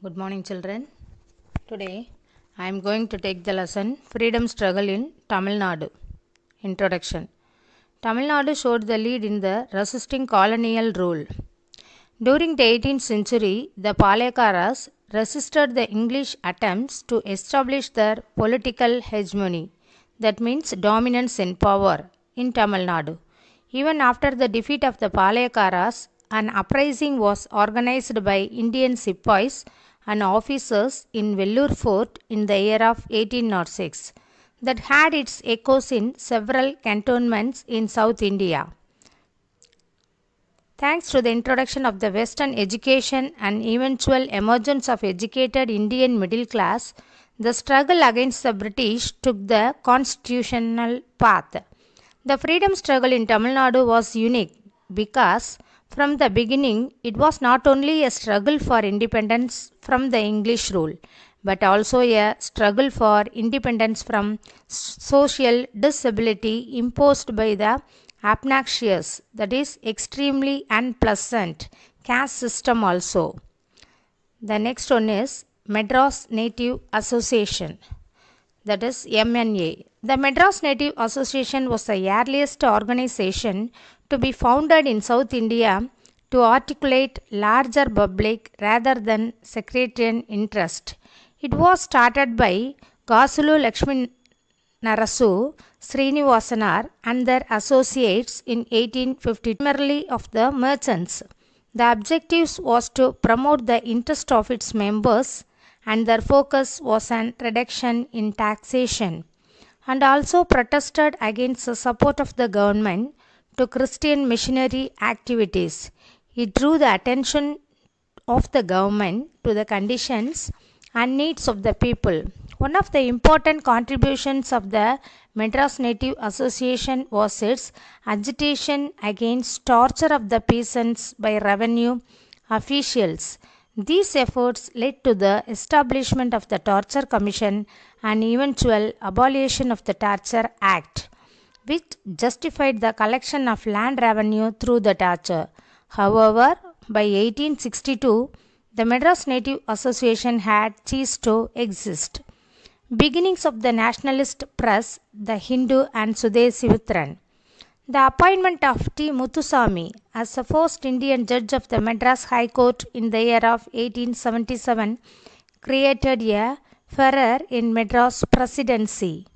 Good morning, children. Today I am going to take the lesson Freedom Struggle in Tamil Nadu. Introduction. Tamil Nadu showed the lead in the resisting colonial rule. During the 18th century, the Palekaras resisted the English attempts to establish their political hegemony, that means dominance in power, in Tamil Nadu. Even after the defeat of the Palekaras, an uprising was organized by Indian sepoys and officers in Vellore Fort in the year of 1806 that had its echoes in several cantonments in South India. Thanks to the introduction of the Western education and eventual emergence of educated Indian middle class, the struggle against the British took the constitutional path. The freedom struggle in Tamil Nadu was unique because from the beginning it was not only a struggle for independence from the English rule, but also a struggle for independence from social disability imposed by the obnoxious, that is extremely unpleasant, caste system also. The next one is Madras Native Association, that is MNA. The Madras Native Association was the earliest organization to be founded in South India to articulate larger public rather than sectarian interest. It was started by Gasulu Lakshmi Narasu, Srinivasanar and their associates in 1850, primarily of the merchants. The objective was to promote the interest of its members and their focus was an reduction in taxation, and also protested against the support of the government to Christian missionary activities. It drew the attention of the government to the conditions and needs of the people. One of the important contributions of the Madras Native Association was its agitation against torture of the peasants by revenue officials. These efforts led to the establishment of the Torture Commission and eventual abolition of the Torture Act, which justified the collection of land revenue through the torture. However, by 1862, the Madras Native Association had ceased to exist. Beginnings of the nationalist press, the Hindu and Sudesimitran. The appointment of T. Muthuswamy as the first Indian judge of the Madras High Court in the year of 1877 created a furor in Madras presidency.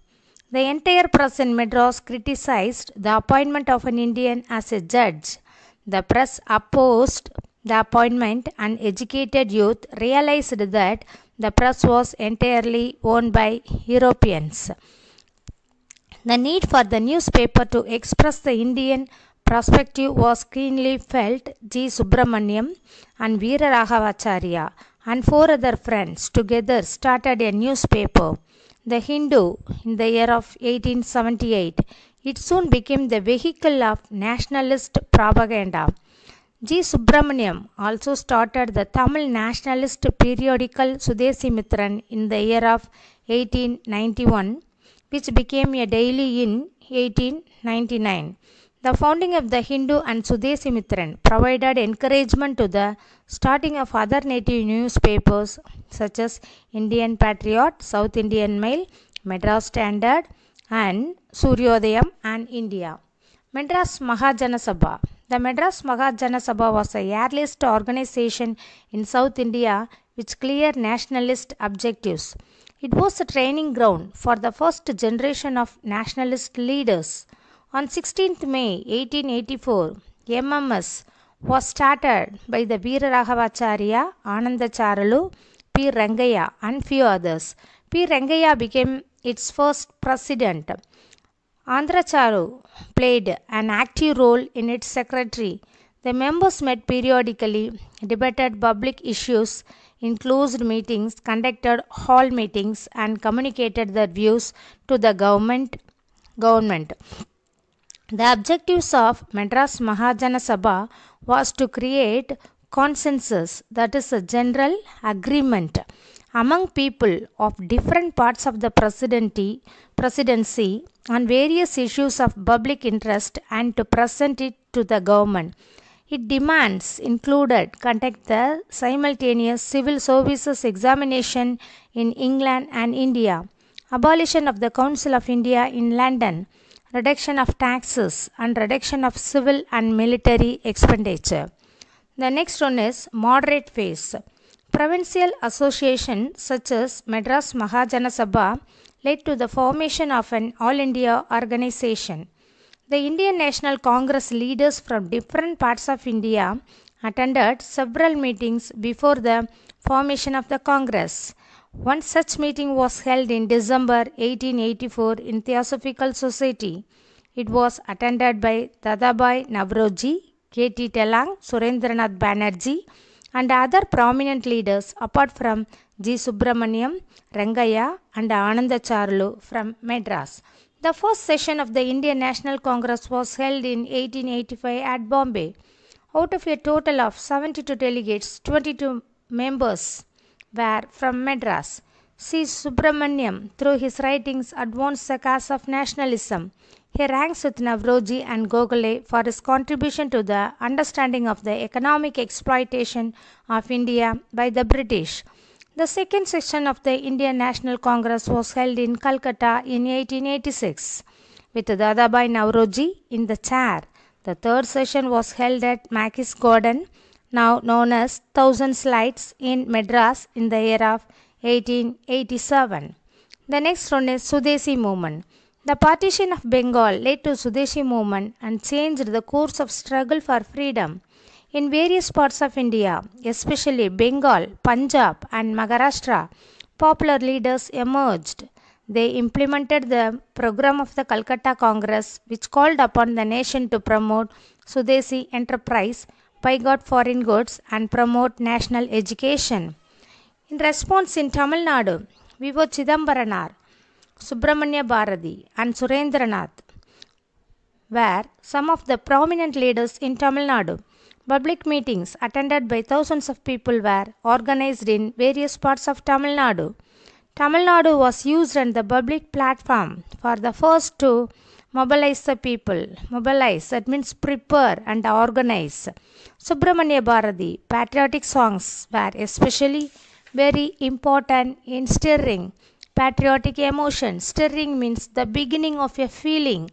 The entire press in Madras criticized the appointment of an Indian as a judge. The press opposed the appointment and educated youth realized that the press was entirely owned by Europeans. The need for the newspaper to express the Indian perspective was keenly felt. G. Subramaniam and Veera Raghavacharya and four other friends together started a newspaper, The Hindu, in the year of 1878. It soon became the vehicle of nationalist propaganda. G. Subramaniam also started the Tamil nationalist periodical Sudesimitran in the year of 1891, which became a daily in 1899. The founding of the Hindu and Sudesimitran provided encouragement to the starting of other native newspapers such as Indian Patriot, South Indian Mail, Madras Standard and Suryodayam and India. Madras Mahajana Sabha. The Madras Mahajana Sabha was the earliest organization in South India with clear nationalist objectives. It was a training ground for the first generation of nationalist leaders. On 16th May 1884, MMS was started by the Veera Raghavacharya, Anandacharalu, P. Rangaya and few others. P. Rangaya became its first president. Andracharu played an active role in its secretary. The members met periodically, debated public issues in closed meetings, conducted hall meetings, and communicated their views to the government. The objectives of Madras Mahajana Sabha was to create consensus, that is a general agreement among people of different parts of the presidency on various issues of public interest and to present it to the government. Its demands included conduct the simultaneous civil services examination in England and India, abolition of the Council of India in London, reduction of taxes, and reduction of civil and military expenditure. The next one is moderate phase. Provincial associations such as Madras Mahajana Sabha led to the formation of an All India organization. The Indian National Congress leaders from different parts of India attended several meetings before the formation of the Congress. One such meeting was held in December 1884 in Theosophical Society. It was attended by Dadabhai Navroji, K.T. Telang, Surendranath Banerjee, and other prominent leaders apart from G. Subramaniam, Rangaya, and Anandacharlu from Madras. The first session of the Indian National Congress was held in 1885 at Bombay. Out of a total of 72 delegates, 22 members were from Madras. C. Subramaniam, through his writings, advanced the cause of nationalism. He ranks with Navroji and Gokhale for his contribution to the understanding of the economic exploitation of India by the British. The second session of the Indian National Congress was held in Calcutta in 1886 with Dadabhai Navroji in the chair. The third session was held at Mackie's Garden, now known as Thousand Slides, in Madras in the year of 1887. The next one is Swadeshi movement. The partition of Bengal led to Swadeshi movement and changed the course of struggle for freedom. In various parts of India, especially Bengal, Punjab, and Maharashtra, popular leaders emerged. They implemented the program of the Calcutta Congress, which called upon the nation to promote Swadeshi enterprise, boycott foreign goods, and promote national education. In response, in Tamil Nadu, V.O. Chidambaranar, Subramanya Bharati, and Surendranath were some of the prominent leaders in Tamil Nadu. Public meetings attended by thousands of people were organized in various parts of Tamil Nadu. Tamil Nadu was used as the public platform for the first to mobilize the people. Mobilize, that means prepare and organize. Subramanya Bharati patriotic songs were especially very important in stirring patriotic emotion. Stirring means the beginning of a feeling.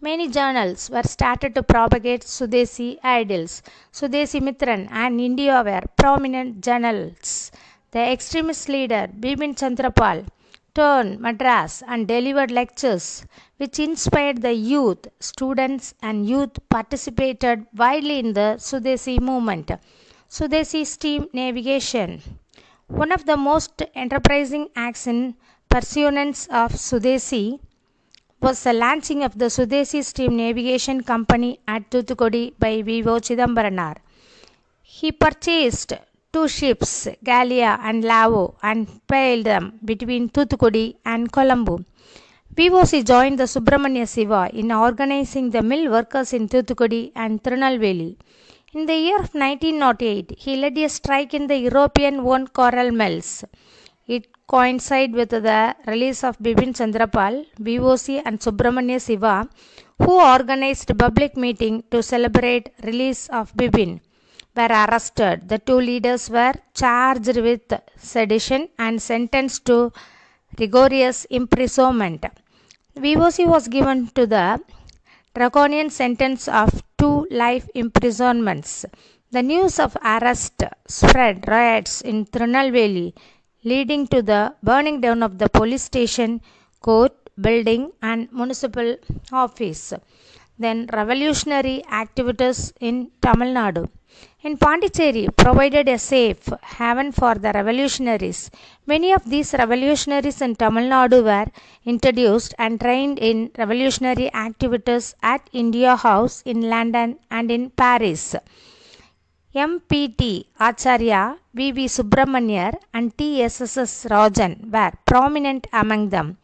Many journals were started to propagate Swadeshi ideals. Swadeshi Mitran and India were prominent journals. The extremist leader Bipin Chandrapal turned Madras and delivered lectures which inspired the youth. Students and youth participated widely in the Swadeshi movement. Swadeshi steam navigation. One of the most enterprising acts in pursuance of Swadeshi was the launching of the Swadeshi Steam Navigation Company at Thoothukudi by V.O. Chidambaranar. He purchased two ships, Gallia and Lavo, and sailed them between Thoothukudi and Colombo. V.O.C. joined the Subramanya Siva in organizing the mill workers in Thoothukudi and Tirunelveli. In the year of 1908, he led a strike in the European-owned coral mills. It coincided with the release of Bipin Chandrapal. V.O.C. and Subramanya Siva, who organized a public meeting to celebrate release of Bipin, were arrested. The two leaders were charged with sedition and sentenced to rigorous imprisonment. V.O.C. was given to the draconian sentence of 2 life imprisonments. The news of arrest spread riots in Tirunelveli, leading to the burning down of the police station, court, building, and municipal office. Then revolutionary activities in Tamil Nadu. In Pondicherry provided a safe haven for the revolutionaries. Many of these revolutionaries in Tamil Nadu were introduced and trained in revolutionary activities at India House in London and in Paris. M.P.T. Acharya, V.V. Subramanyar, and T.S.S. Rajan were prominent among them.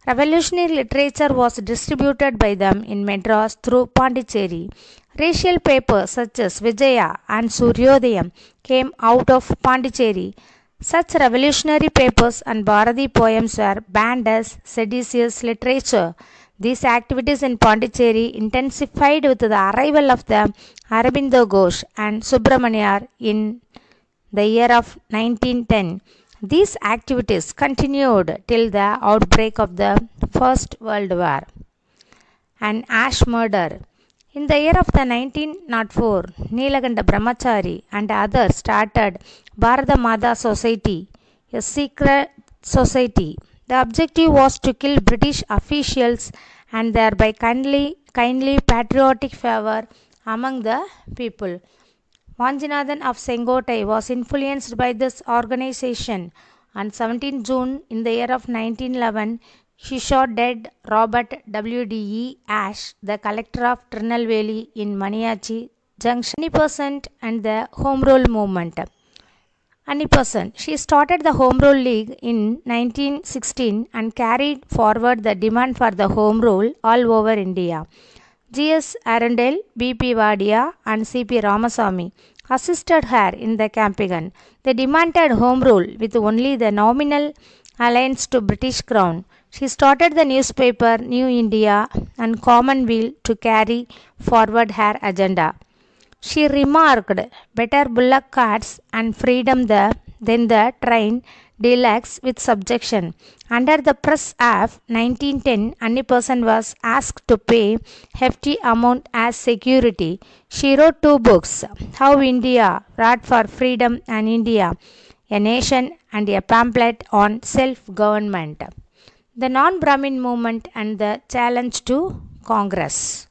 Revolutionary literature was distributed by them in Madras through Pondicherry. Racial papers such as Vijaya and Suryodayam came out of Pondicherry. Such revolutionary papers and Bharati poems were banned as seditious literature. These activities in Pondicherry intensified with the arrival of the Aurobindo Ghosh and Subramaniar in the year of 1910. These activities continued till the outbreak of the First World War. An ash murder. In the year of the 1904, Nilakanta Brahmachari and others started Bharata Mata Society, a secret society. The objective was to kill British officials and thereby kindly patriotic fervor among the people. Vanjanathan of Sengotai was influenced by this organization. On 17 June in the year of 1911, he shot dead Robert W.D.E. Ashe, the collector of Tirunelveli in Maniachi Junction. Annie Besant and the Home Rule Movement. Annie Besant. She started the Home Rule League in 1916 and carried forward the demand for the Home Rule all over India. G.S. Arundel, B.P. Vadia, and C.P. Ramasamy assisted her in the campaign. They demanded Home Rule with only the nominal alliance to British Crown. She started the newspaper New India and Commonweal to carry forward her agenda. She remarked, better bullock carts and freedom than the train deluxe with subjection. Under the Press Act 1910, any person was asked to pay hefty amount as security. She wrote two books, How India Wrought for Freedom and India, a Nation, and a pamphlet on self-government. The non-Brahmin movement and the challenge to Congress.